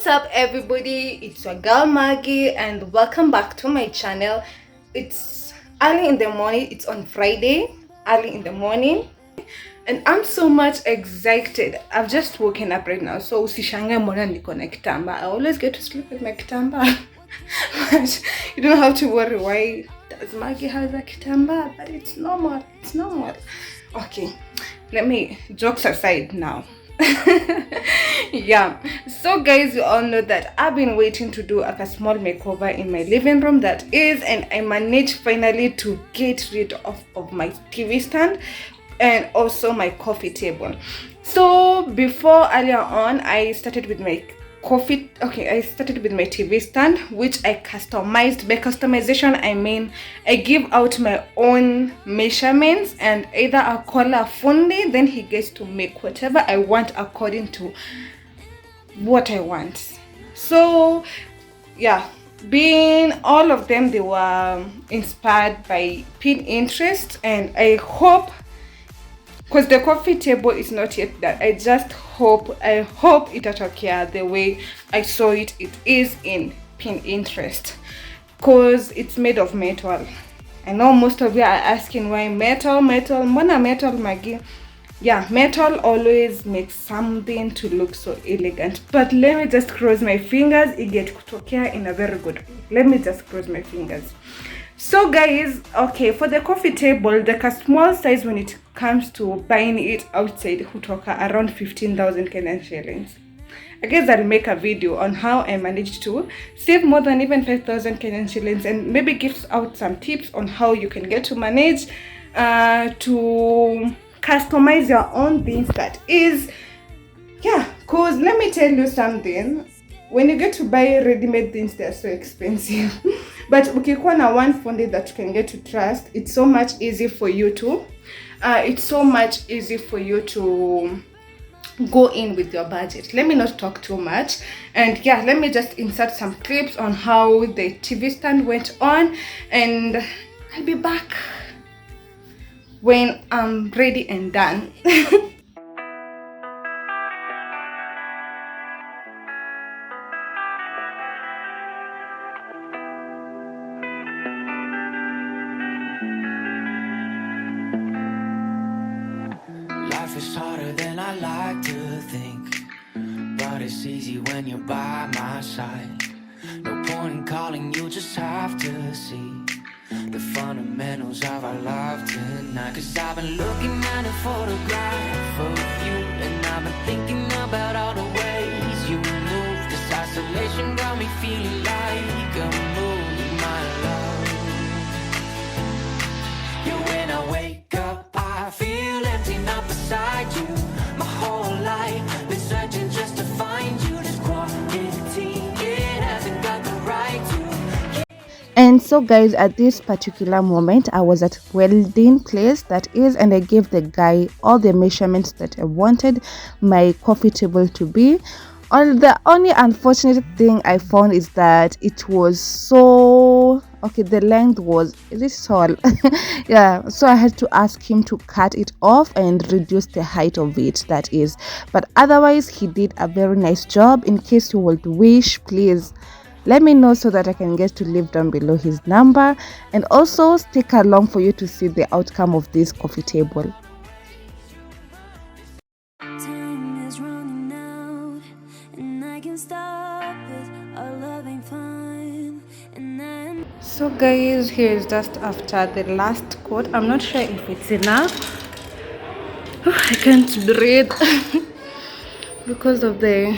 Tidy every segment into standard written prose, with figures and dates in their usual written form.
What's up everybody, it's your girl Maggie and welcome back to my channel. It's early in the morning, it's on Friday, early in the morning, and I'm so much excited. I've just woken up right now, so usishangae mbona niko na kitamba. I always get to sleep with my kitamba. But you don't have to worry why does Maggie has a kitamba, but it's normal, Okay, let me jokes aside now. Yeah, so guys, you all know that I've been waiting to do a small makeover in my living room, that is, and I managed finally to get rid of my TV stand and also my coffee table. So before, earlier on, I started with my I started with my TV stand, which I customized. By customization, I mean I give out my own measurements, and either I call a fundi, then he gets to make whatever I want according to what I want. So yeah, being all of them, they were inspired by Pinterest, and I hope, because the coffee table is not yet done, I hope itatokea the way I saw it is in Pinterest, because it's made of metal. I know most of you are asking why metal, mbona metal Maggie? Yeah, metal always makes something to look so elegant, but let me just cross my fingers it get kutokea in a very good way. Let me just cross my fingers. So guys, okay, for the coffee table, the small size, when it comes to buying it outside, hutoka around 15,000 Kenyan shillings. I guess I'll make a video on how I managed to save more than even 5,000 Kenyan shillings, and maybe give out some tips on how you can get to manage to customize your own things. That is, yeah, because let me tell you something. When you get to buy ready-made things, they're so expensive. But ukikuwa na one fundi that you can get to trust, it's so much easy for you to go in with your budget. Let me not talk too much, and yeah, let me just insert some clips on how the TV stand went on, and I'll be back when I'm ready and done. Life is harder than I like to think, but it's easy when you're by my side. No point in calling, you just have to see the fundamentals of our love tonight. Cause I've been looking at a photograph of you, and I've been thinking about all the ways you move. This isolation got me feeling like a move, my love. Yeah, when I wake up, I feel empty, not beside you. My whole life been searching just to find you. This quarantine, it hasn't got the right to. And so guys, at this particular moment, I was at Welding place, that is, and I gave the guy all the measurements that I wanted my coffee table to be. The only unfortunate thing I found is that it was so, okay, the length was this tall. Yeah, so I had to ask him to cut it off and reduce the height of it, that is. But otherwise, he did a very nice job. In case you would wish, please let me know so that I can get to leave down below his number, and also stick along for you to see the outcome of this coffee table. Time is running out, and I can stop it. Our love ain't fine, and I'm... So guys, here is just after the last coat. I'm not sure if it's enough. I can't breathe because of the,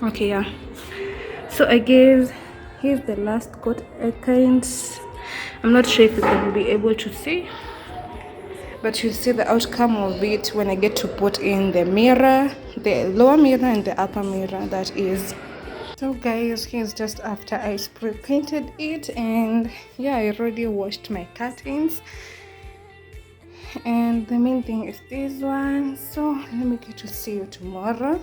okay, yeah. So I guess here's the last coat. I'm not sure if you can be able to see, but you'll see the outcome of it when I get to put in the mirror, the lower mirror and the upper mirror, that is. So guys, here's just after I spray painted it, and yeah, I already washed my curtains, and the main thing is this one. So let me get to see you tomorrow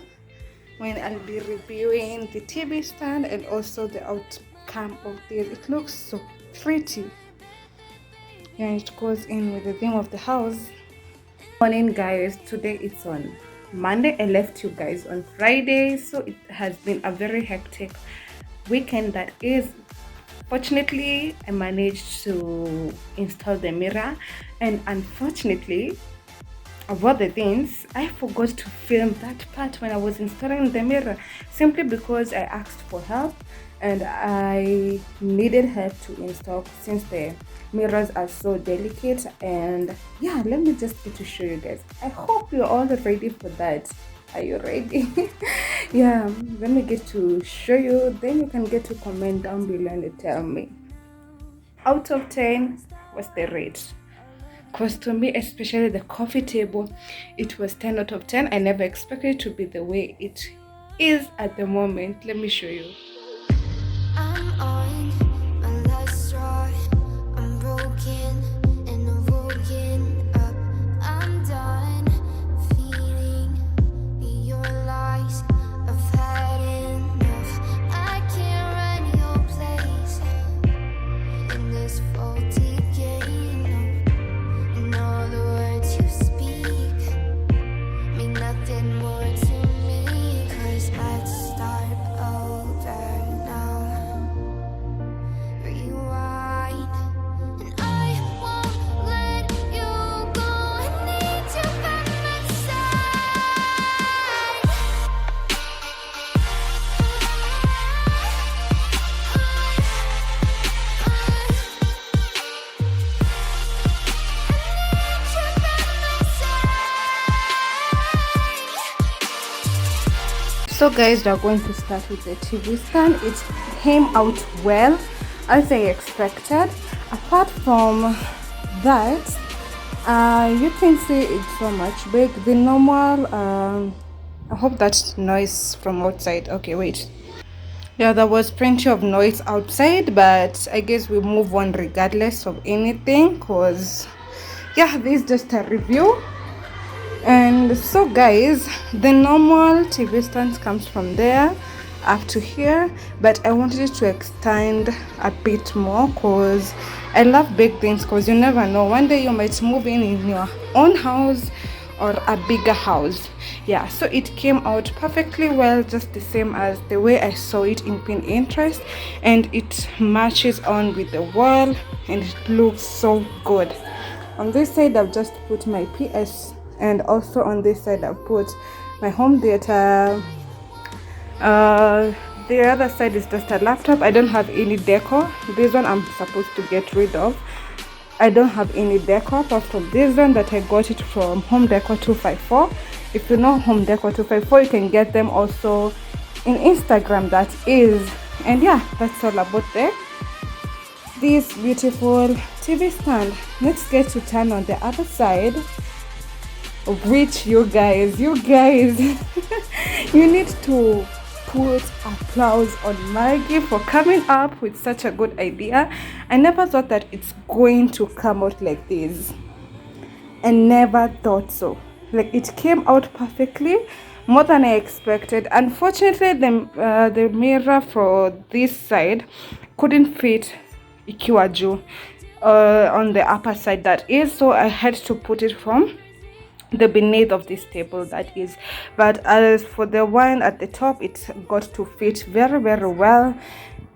when I'll be reviewing the TV stand and also the outcome of this. It looks so pretty, and it goes in with the theme of the house. Morning guys, today it's on Monday. I left you guys on Friday, so it has been a very hectic weekend. That is, fortunately, I managed to install the mirror, and unfortunately, of all the things, I forgot to film that part when I was installing the mirror, simply because I asked for help and I needed help to install, since the mirrors are so delicate. And yeah, let me just get to show you guys. I hope you're all ready for that. Are you ready? Yeah, let me get to show you, then you can get to comment down below and tell me, out of 10, what's the rate? Because to me, especially the coffee table, it was 10 out of 10. I never expected it to be the way it is at the moment. Let me show you. I'm on my last straw. I'm broken and I'm woken up. I'm done feeling your lies. I've had enough. I can't run your place in this faulty game. And all the words you speak mean nothing more to me. 'Cause let's start over now. Rewind. And I won't let you go. I need you by my So guys, we are going to start with the TV stand. It came out well, as I expected. Apart from that, you can see it's so much big. The normal, I hope that's noise from outside. Okay, wait. Yeah, there was plenty of noise outside, but I guess we move on regardless of anything, because yeah, this is just a review. And so guys, the normal TV stand comes from there up to here, but I wanted to extend a bit more because I love big things, because you never know, one day you might move in your own house or a bigger house. Yeah, so it came out perfectly well, just the same as the way I saw it in Pinterest, and it matches on with the wall and it looks so good. On this side I've just put my PS, and also on this side I've put my home theater. The other side is just a laptop. I don't have any decor. This one I'm supposed to get rid of. I don't have any decor apart from this one that I got it from Home Decor 254. If you know Home Decor 254, you can get them also in Instagram, that is. And yeah, that's all about this beautiful TV stand. Let's get to turn on the other side, of which you guys you need to put applause on Maggie for coming up with such a good idea. I never thought that it's going to come out like this. I never thought so. Like, it came out perfectly, more than I expected. Unfortunately, the mirror for this side couldn't fit ikiwaju on the upper side, that is, so I had to put it from the beneath of this table, that is. But as for the one at the top, it got to fit very well.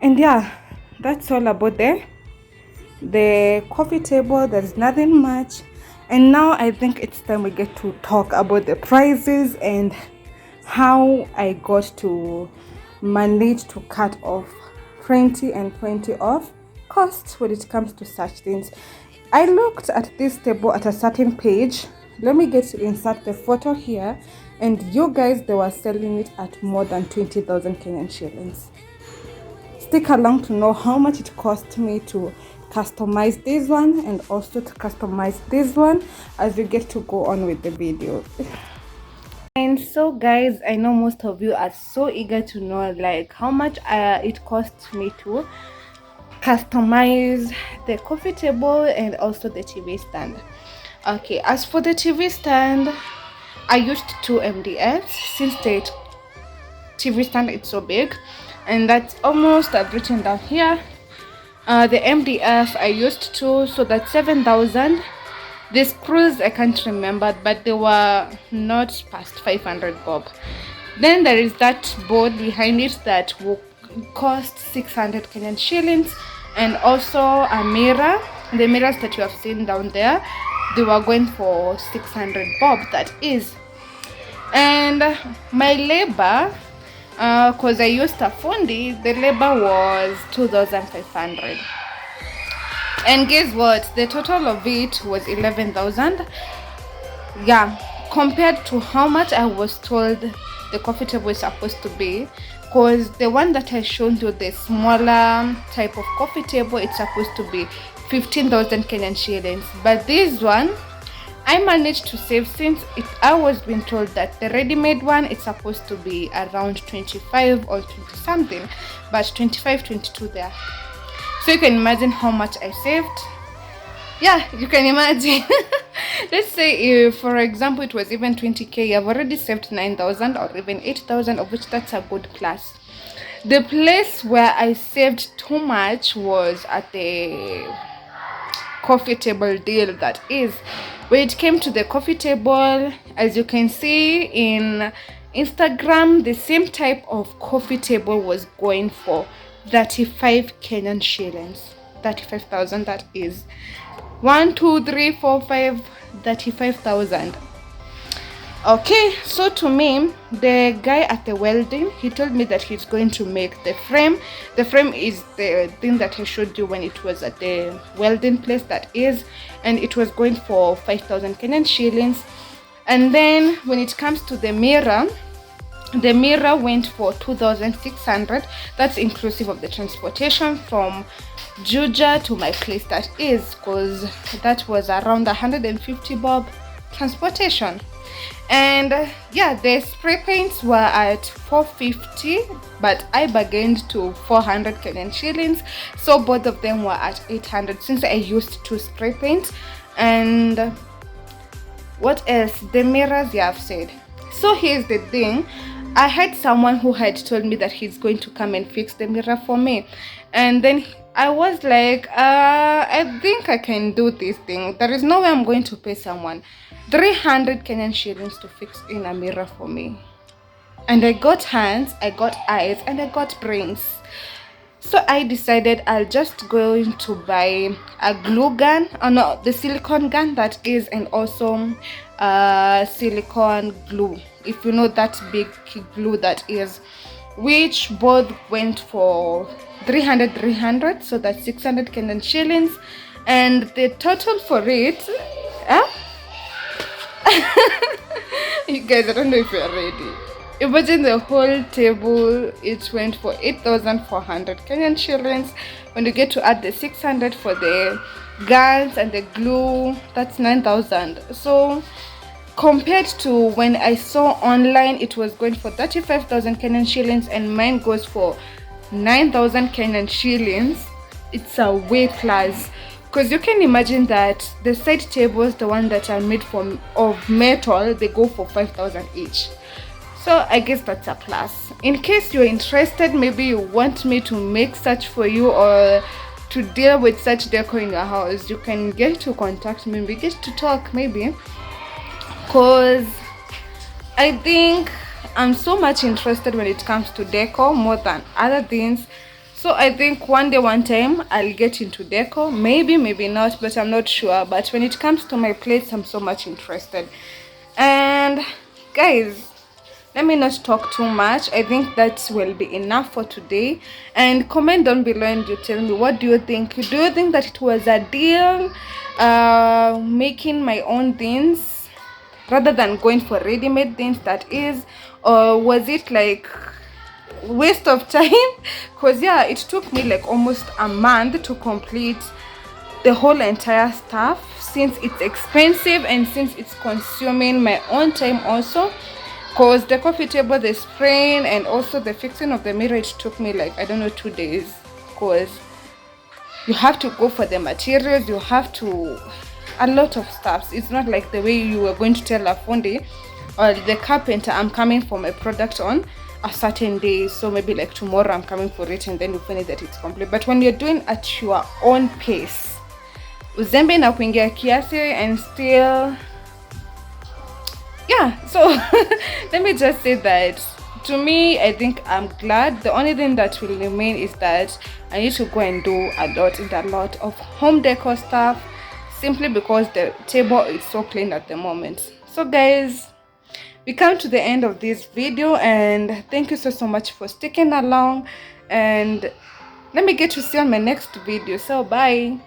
And yeah, that's all about the coffee table. There's nothing much. And now I think it's time we get to talk about the prices and how I got to manage to cut off 20 and 20 off costs when it comes to such things. I looked at this table at a certain page. Let me get to insert the photo here, and you guys, they were selling it at more than 20,000 Kenyan shillings. Stick along to know how much it cost me to customize this one and also to customize this one as we get to go on with the video. And so guys, I know most of you are so eager to know like how much it cost me to customize the coffee table and also the TV stand. Okay, as for the TV stand, I used 2 MDFs since the TV stand is so big, and that's almost, I've written down here, the MDF I used 2, so that's 7,000. The screws I can't remember, but they were not past 500 bob. Then there is that board behind it that will cost 600 Kenyan shillings, and also a mirror. The mirrors that you have seen down there, they were going for 600 bob, that is. And my labor, because I used a fundi, the labor was 2,500. And guess what? The total of it was 11,000. Yeah, compared to how much I was told the coffee table is supposed to be, because the one that I showed you, the smaller type of coffee table, it's supposed to be 15,000 Kenyan shillings. But this one, I managed to save, since I was being told that the ready-made one it's supposed to be around 25 or 20 something, but 25, 22 there. So you can imagine how much I saved. Yeah, you can imagine. Let's say if, for example, it was even 20k, I've already saved 9,000 or even 8,000, of which that's a good plus. The place where I saved too much was at the coffee table deal, that is. When it came to the coffee table, as you can see in Instagram, the same type of coffee table was going for 35 Kenyan shillings, 35,000, that is. 1 2 3 4 5 35,000. Okay, so to me, the guy at the welding, he told me that he's going to make the frame. The frame is the thing that I showed you when it was at the welding place, that is, and it was going for 5,000 Kenyan shillings. And then when it comes to the mirror went for 2,600. That's inclusive of the transportation from Juja to my place, that is, because that was around 150 bob transportation. And yeah, the spray paints were at 450, but I bargained to 400 Kenyan shillings, so both of them were at 800 since I used 2 spray paints. And what else? The mirrors, yeah, I've said. So here's the thing, I had someone who had told me that he's going to come and fix the mirror for me, and then I was like, I think I can do this thing. There is no way I'm going to pay someone 300 Kenyan shillings to fix in a mirror for me. And I got hands, I got eyes, and I got brains. So I decided I'll just go to buy a glue gun, no, the silicone gun, that is, and also silicone glue, if you know that big glue, that is, which both went for 300, so that's 600 Kenyan shillings. And the total for it, you guys, I don't know if you're ready. Imagine the whole table, it went for 8,400 Kenyan shillings. When you get to add the 600 for the guns and the glue, that's 9,000. So compared to when I saw online, it was going for 35,000 Kenyan shillings, and mine goes for 9,000 Kenyan shillings. It's a weight class, because you can imagine that the side tables, the one that are made of metal, they go for 5,000 each. So I guess that's a plus. In case you're interested, maybe you want me to make such for you or to deal with such decor in your house, you can get to contact me, we get to talk maybe, because I think I'm so much interested when it comes to decor more than other things. So I think one day, one time, I'll get into decor, maybe not, but I'm not sure. But when it comes to my place, I'm so much interested. And guys, let me not talk too much. I think that will be enough for today. And comment down below and you tell me, what do you think? Do you think that it was a deal making my own things rather than going for ready-made things, that is, or was it like waste of time? Because yeah, it took me like almost a month to complete the whole entire stuff, since it's expensive and since it's consuming my own time also. Because the coffee table, the spraying, and also the fixing of the mirror, it took me like, I don't know, 2 days, because you have to go for the materials, you have to, a lot of stuff. It's not like the way you were going to tell a fundi or the carpenter, I'm coming for my product on a certain day, so maybe like tomorrow I'm coming for it, and then you finish that it's complete. But when you're doing at your own pace, uzembe na kuingia kiasi, and still, yeah. So let me just say that to me, I think I'm glad. The only thing that will remain is that I need to go and do a lot of home decor stuff, simply because the table is so clean at the moment. So guys, we come to the end of this video, and thank you so much for sticking along, and let me get to see you on my next video. So bye.